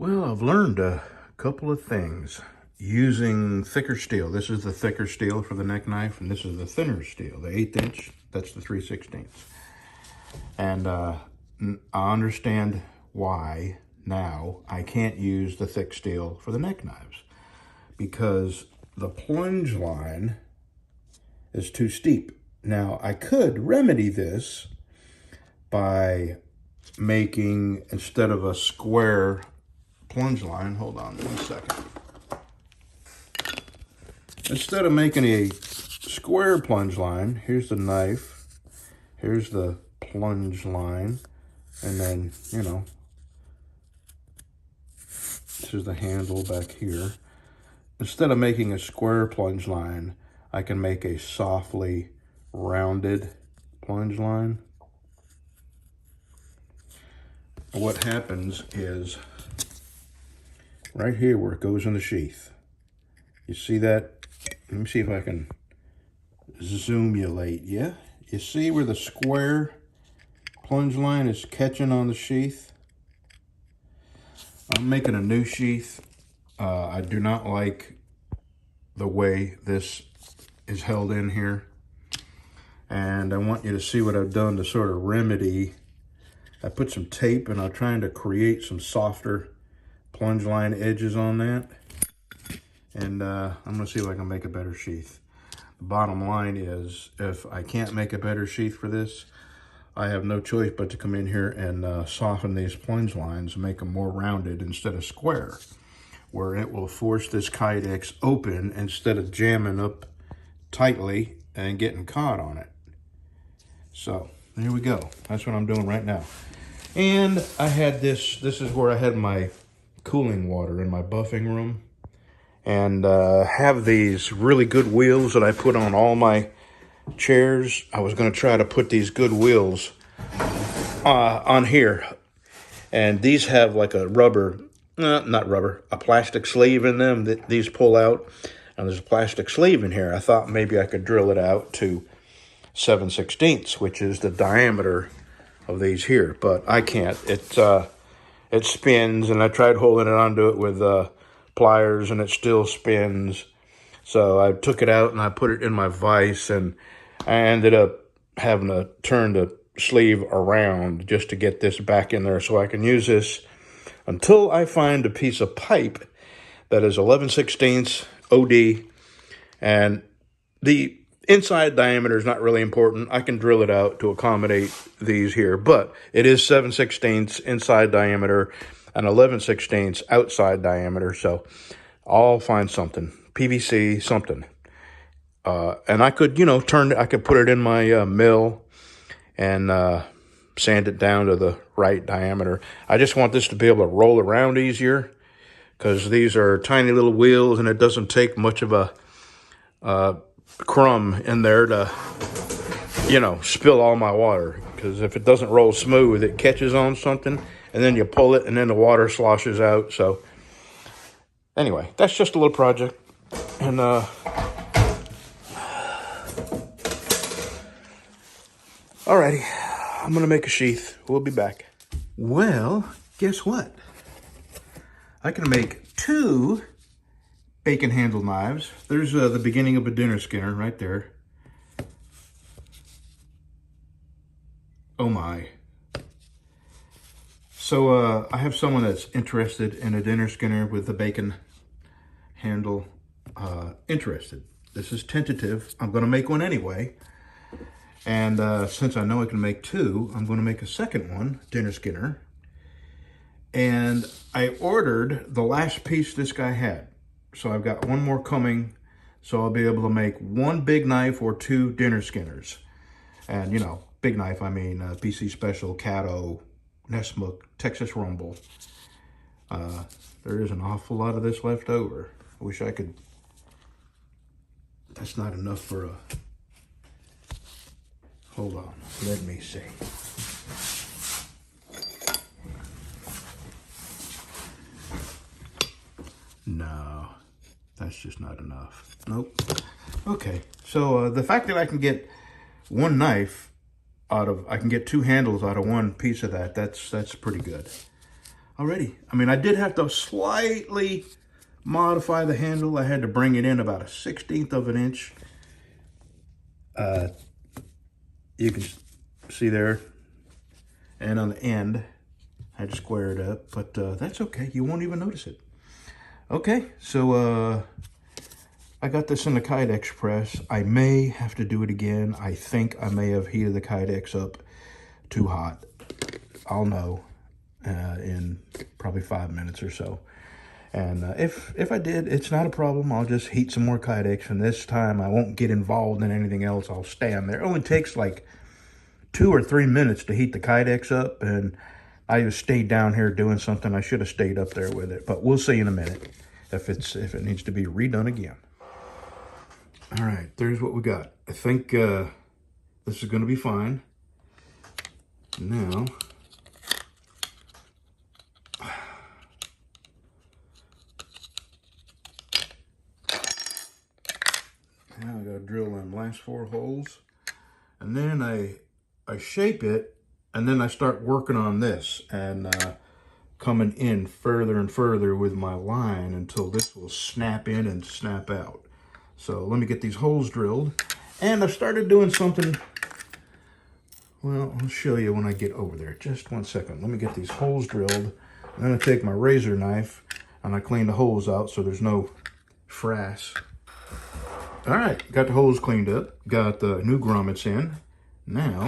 Well, I've learned a couple of things using thicker steel. This is the thicker steel for the neck knife, and this is the thinner steel, the 1/8 inch. That's the 3/16. And I understand why now I can't use the thick steel for the neck knives, because the plunge line is too steep. Now, I could remedy this by making, instead of a square plunge line, hold on 1 second. Instead of making a square plunge line, here's the knife, here's the plunge line, and then, you know, this is the handle back here. Instead of making a square plunge line, I can make a softly rounded plunge line. What happens is, right here where it goes in the sheath, you see that? Let me see if I can zoomulate. Yeah, you see where the square plunge line is catching on the sheath? I'm making a new sheath. I do not like the way this is held in here, and I want you to see what I've done to sort of remedy. I put some tape and I'm trying to create some softer plunge line edges on that, and I'm gonna see if I can make a better sheath. The bottom line is, if I can't make a better sheath for this, I have no choice but to come in here and soften these plunge lines and make them more rounded instead of square, where it will force this kydex open instead of jamming up tightly and getting caught on it. So there we go. That's what I'm doing right now. And I had this is where I had my cooling water in my buffing room, and have these really good wheels that I put on all my chairs. I was going to try to put these good wheels on here, and these have like a rubber, not rubber, a plastic sleeve in them that these pull out, and there's a plastic sleeve in here. I thought maybe I could drill it out to 7/16, which is the diameter of these here, but I can't. It spins, and I tried holding it onto it with pliers, and it still spins. So I took it out and I put it in my vise, and I ended up having to turn the sleeve around just to get this back in there so I can use this until I find a piece of pipe that is 11/16 OD, and the inside diameter is not really important. I can drill it out to accommodate these here, but it is 7/16 inside diameter and 11/16 outside diameter, so I'll find something, PVC, something. And I could, you know, I could put it in my mill and sand it down to the right diameter. I just want this to be able to roll around easier, because these are tiny little wheels, and it doesn't take much of a crumb in there to, you know, spill all my water. Because if it doesn't roll smooth, it catches on something, and then you pull it, and then the water sloshes out. So anyway, that's just a little project. And alrighty, I'm gonna make a sheath. We'll be back. Well, guess what? I can make 2 bacon handle knives. There's the beginning of a dinner skinner right there. Oh my. So I have someone that's interested in a dinner skinner with the bacon handle interested. This is tentative. I'm going to make one anyway. And since I know I can make 2, I'm going to make a second one, dinner skinner. And I ordered the last piece this guy had. So I've got one more coming, so I'll be able to make 1 big knife or 2 dinner skinners. And, you know, big knife, I mean PC Special, Caddo, Nessmuk, Texas Rumble. There is an awful lot of this left over. I wish I could. That's not enough for a. Hold on, let me see. No, that's just not enough. Nope. Okay, so the fact that I can get 1 knife I can get 2 handles out of 1 piece of that, that's pretty good. already. I mean, I did have to slightly modify the handle. I had to bring it in about 1/16 of an inch. You can see there, and on the end, I had to square it up, but that's okay. You won't even notice it. Okay, so I got this in the kydex press. I may have to do it again. I think I may have heated the kydex up too hot. I'll know in probably 5 minutes or so. And if I did, it's not a problem. I'll just heat some more kydex, and this time I won't get involved in anything else. I'll stand there. It only takes like 2 or 3 minutes to heat the kydex up, and I just stayed down here doing something. I should have stayed up there with it, but we'll see in a minute if it needs to be redone again. All right, there's what we got. I think this is going to be fine. Now, I gotta drill them last 4 holes, and then I shape it, and then I start working on this and coming in further and further with my line until this will snap in and snap out. So let me get these holes drilled, and I started doing something. Well, I'll show you when I get over there. Just 1 second. Let me get these holes drilled. I'm gonna take my razor knife and I clean the holes out so there's no frass. All right, got the holes cleaned up, got the new grommets in. Now,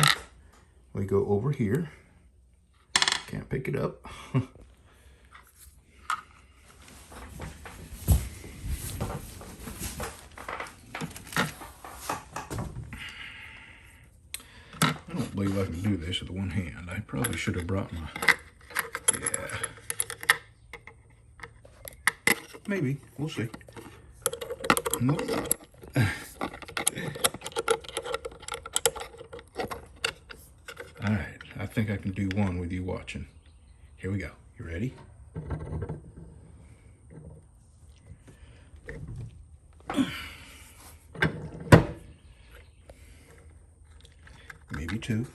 we go over here. Can't pick it up. I don't believe I can do this with one hand. I probably should have brought my, yeah. Maybe, we'll see. Nope. All right, I think I can do one with you watching. Here we go. You ready? Maybe 2.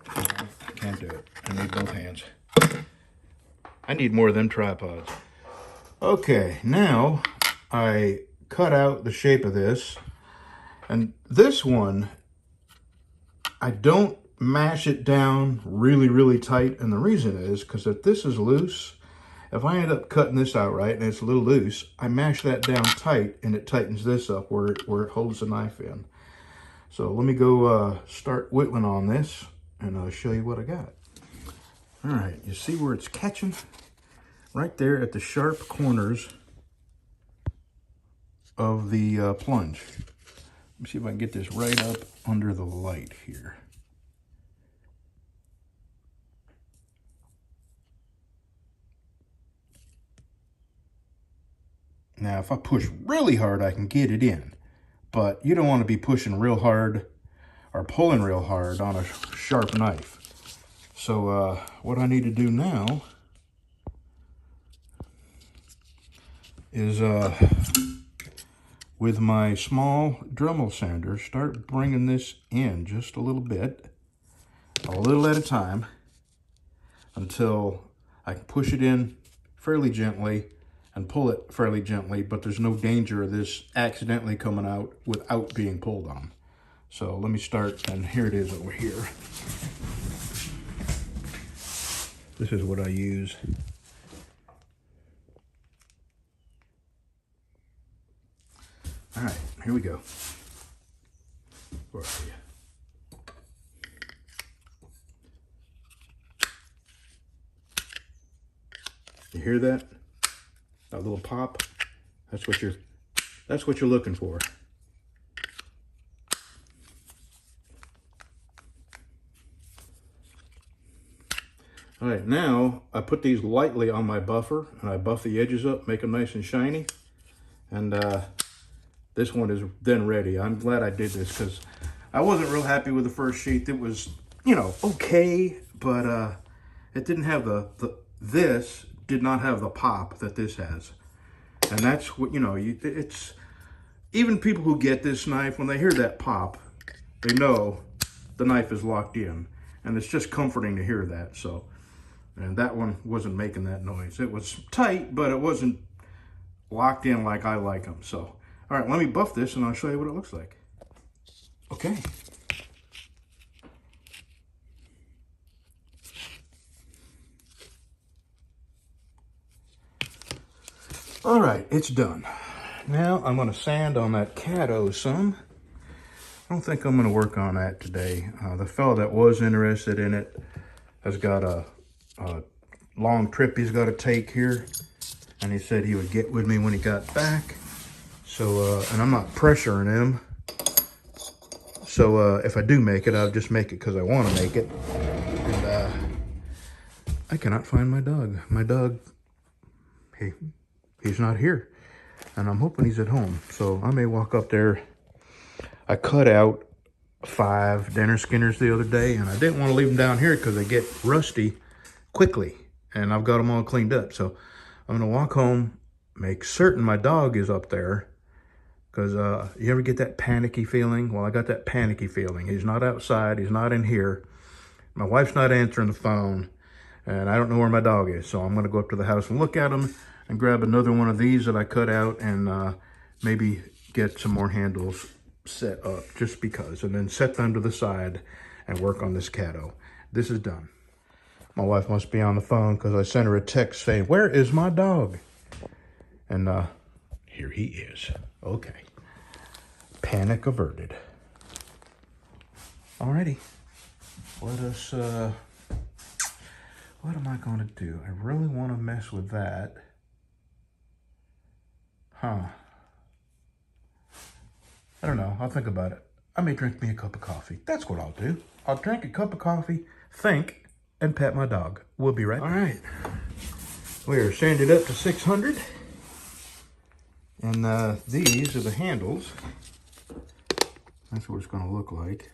I can't do it. I need both hands. I need more of them tripods. Okay, now I cut out the shape of this, and this one, I don't mash it down really, really tight, and the reason is because if this is loose, if I end up cutting this out right and it's a little loose, I mash that down tight and it tightens this up where it holds the knife in. So let me go start whittling on this, and I'll show you what I got. All right, you see where it's catching? Right there at the sharp corners of the plunge. Let me see if I can get this right up under the light here. Now, if I push really hard, I can get it in, but you don't want to be pushing real hard or pulling real hard on a sharp knife. So what I need to do now is with my small Dremel sander, start bringing this in just a little bit, a little at a time, until I can push it in fairly gently and pull it fairly gently, but there's no danger of this accidentally coming out without being pulled on. So let me start, and here it is over here. This is what I use. All right, here we go. Where are you? You hear that? That little pop? That's what you're looking for. All right, now I put these lightly on my buffer, and I buff the edges up, make them nice and shiny. And this one is then ready. I'm glad I did this because I wasn't real happy with the first sheath. It was, you know, okay, but it didn't have this did not have the pop that this has. And that's what, you know, it's, even people who get this knife, when they hear that pop, they know the knife is locked in. And it's just comforting to hear that. So, and that one wasn't making that noise. It was tight, but it wasn't locked in like I like them. So, all right, let me buff this and I'll show you what it looks like. Okay. All right, it's done. Now I'm gonna sand on that caddo some. I don't think I'm gonna work on that today. The fellow that was interested in it has got a long trip he's got to take here, and he said he would get with me when he got back. So, and I'm not pressuring him. So if I do make it, I'll just make it because I want to make it. And I cannot find my dog. My dog, he's not here. And I'm hoping he's at home. So I may walk up there. I cut out 5 dinner skinners the other day, and I didn't want to leave them down here because they get rusty quickly. And I've got them all cleaned up. So I'm going to walk home, make certain my dog is up there. Because you ever get that panicky feeling? Well, I got that panicky feeling. He's not outside. He's not in here. My wife's not answering the phone. And I don't know where my dog is. So I'm going to go up to the house and look at him and grab another one of these that I cut out and maybe get some more handles set up just because. And then set them to the side and work on this caddo. This is done. My wife must be on the phone because I sent her a text saying, "Where is my dog?" And here he is. Okay. Panic averted. Alrighty. Let us, what am I going to do? I really want to mess with that. I don't know. I'll think about it. I may drink me a cup of coffee. That's what I'll do. I'll drink a cup of coffee, think, and pet my dog. We'll be right back. All right. We are sanded up to 600. And these are the handles. That's what it's going to look like.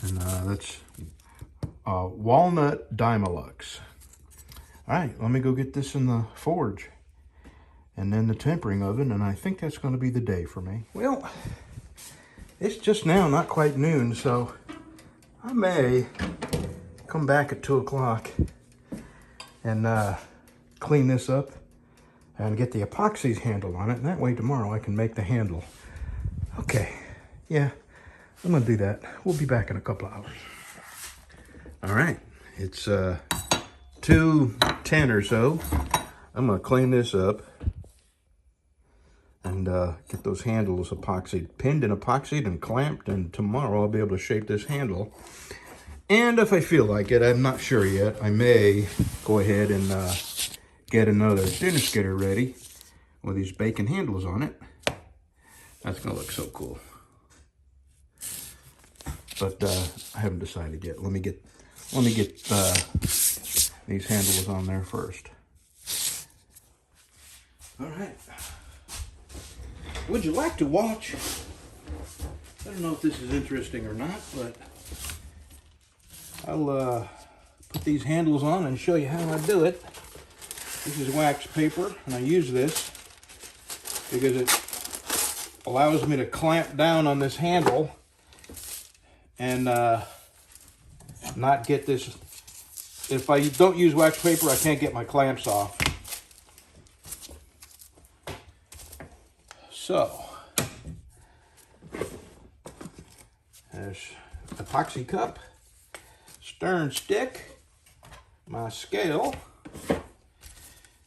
And that's walnut Dymalux. All right, let me go get this in the forge and then the tempering oven, and I think that's going to be the day for me. Well, it's just now not quite noon, so I may come back at 2 o'clock and clean this up and get the epoxy handle on it, and that way tomorrow I can make the handle. Okay, yeah, I'm gonna do that. We'll be back in a couple of hours. All right, it's 2:10 or so. I'm gonna clean this up and get those handles epoxied, pinned and epoxied and clamped, and tomorrow I'll be able to shape this handle. And if I feel like it, I'm not sure yet, I may go ahead and get another dinner skidder ready with these bacon handles on it. That's gonna look so cool. But I haven't decided yet. Let me get these handles on there first. All right. Would you like to watch? I don't know if this is interesting or not, but I'll put these handles on and show you how I do it. This is wax paper, and I use this because it allows me to clamp down on this handle and not get this. If I don't use wax paper, I can't get my clamps off. So, there's epoxy cup, stern stick, my scale,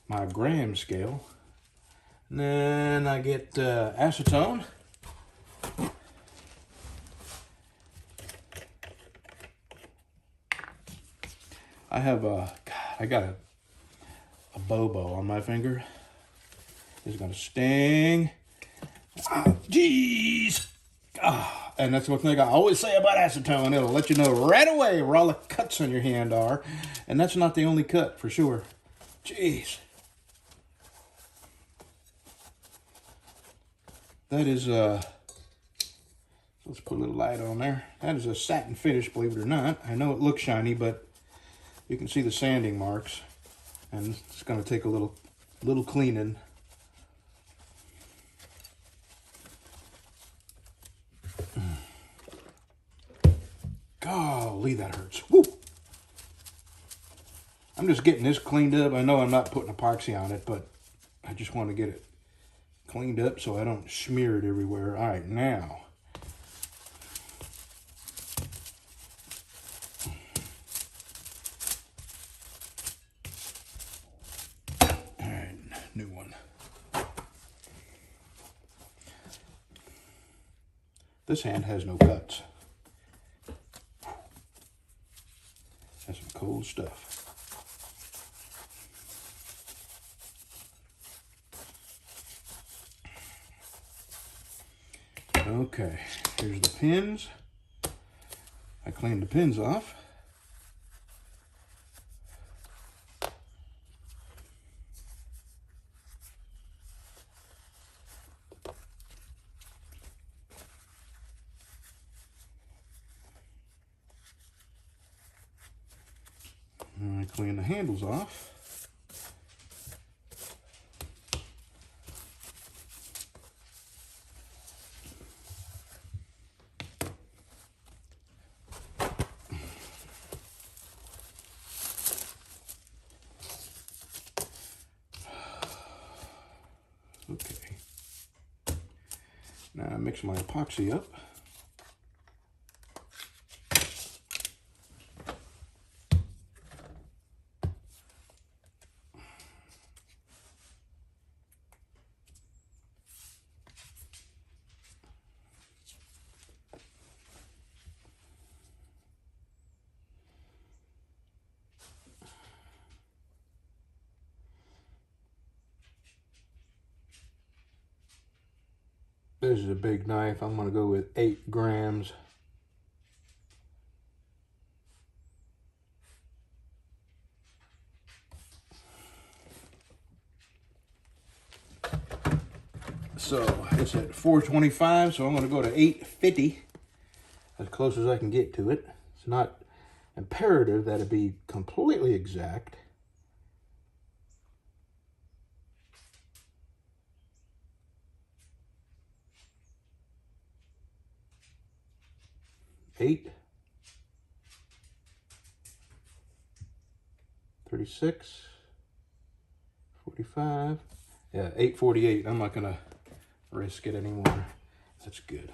my gram scale, and then I get acetone. I have I got a bobo on my finger. It's gonna sting. Jeez. And that's one thing I always say about acetone. It'll let you know right away where all the cuts on your hand are. And that's not the only cut, for sure. Jeez. That is Let's put a little light on there. That is a satin finish, believe it or not. I know it looks shiny, but you can see the sanding marks. And it's going to take a little cleaning. Golly, that hurts. Woo! I'm just getting this cleaned up. I know I'm not putting epoxy on it, but I just want to get it cleaned up so I don't smear it everywhere. All right, now. All right, new one. This hand has no cuts. That's some cold stuff. Okay, here's the pins. I cleaned the pins off. And I clean the handles off. Okay. Now I mix my epoxy up. This is a big knife. I'm going to go with 8 grams. So it's at 425, so I'm going to go to 850, as close as I can get to it. It's not imperative that it be completely exact. Eight. 36. 45. Yeah, 848. I'm not going to risk it anymore. That's good.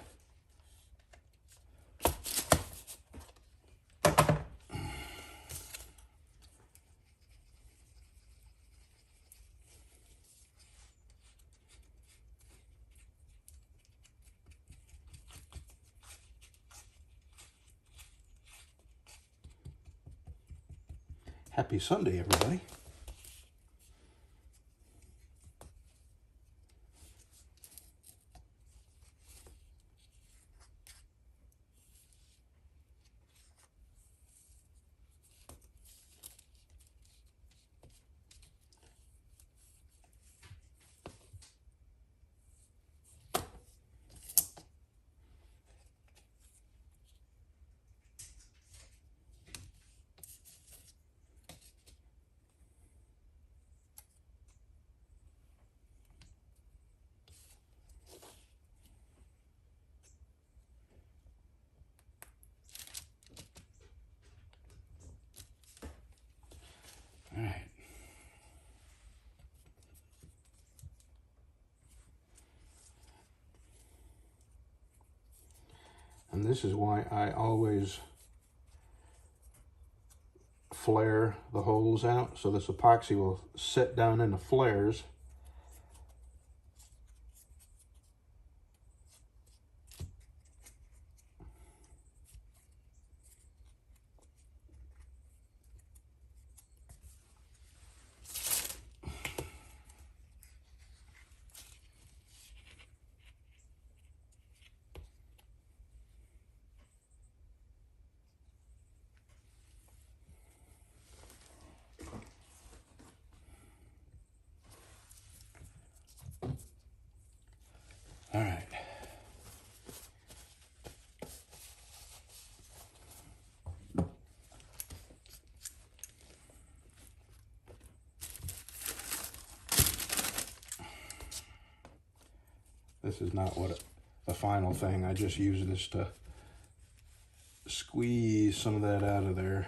Happy Sunday, everybody. All right. And this is why I always flare the holes out, so this epoxy will set down in the flares. All right. This is not what the final thing. I just use this to squeeze some of that out of there.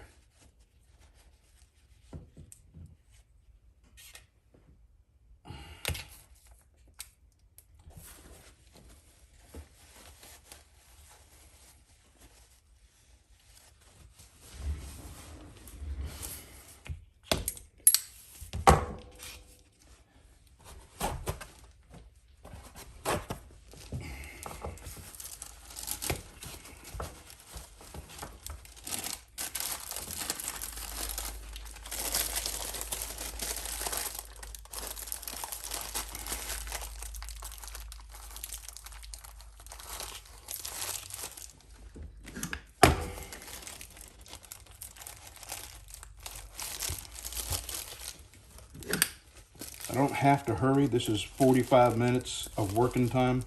I don't have to hurry. This is 45 minutes of working time.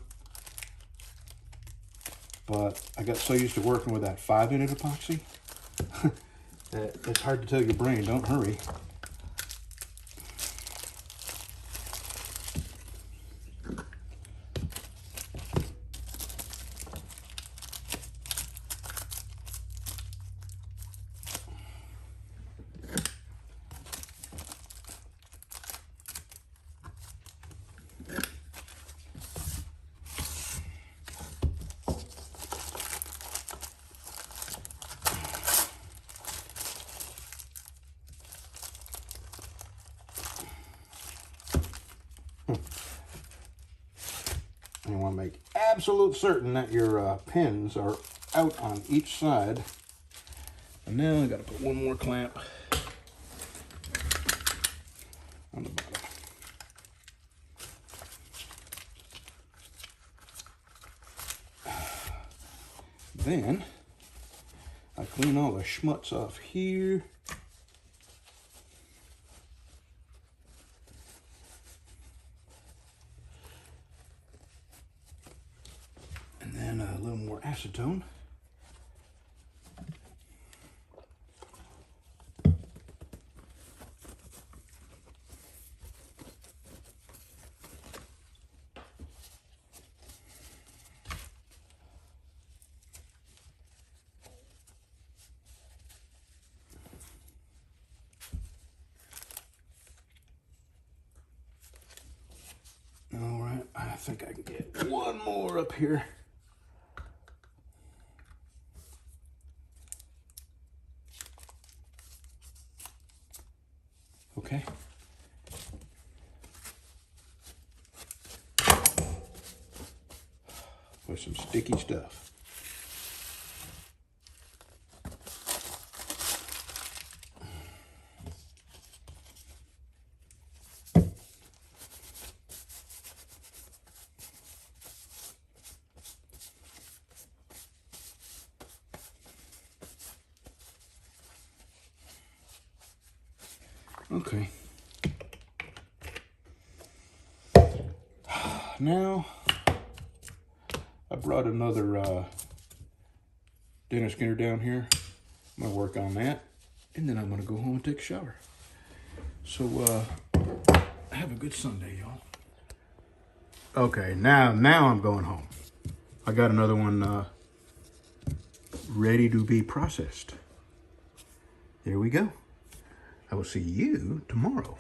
But I got so used to working with that 5-unit epoxy that it's hard to tell your brain, don't hurry. You want to make absolute certain that your pins are out on each side. And now I got to put one more clamp on the bottom. Then I clean all the schmutz off here. And then a little more acetone. All right, I think I can get one more up here. Okay. With some sticky stuff. Okay. Now, I brought another dinner skinner down here. I'm going to work on that, and then I'm going to go home and take a shower. So, have a good Sunday, y'all. Okay, now I'm going home. I got another one ready to be processed. There we go. I will see you tomorrow.